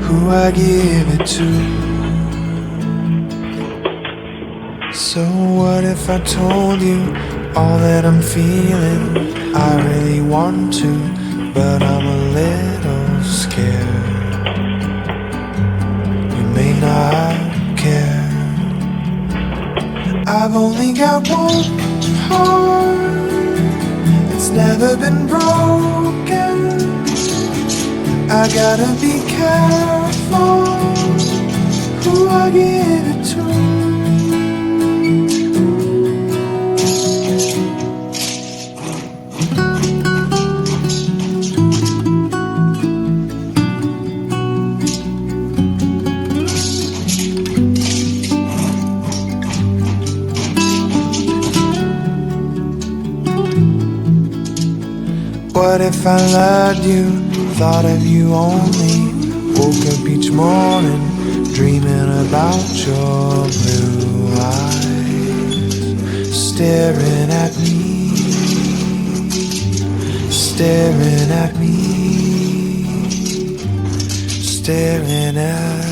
who I give it to. So what if I told you all that I'm feeling? I really want to, but I'm a little scared. You may not care. I've only got one heart, it's never been broken. I gotta be careful who I give it to. What if I loved you, thought of you only, woke up each morning dreaming about your blue eyes, staring at me, staring at me, staring at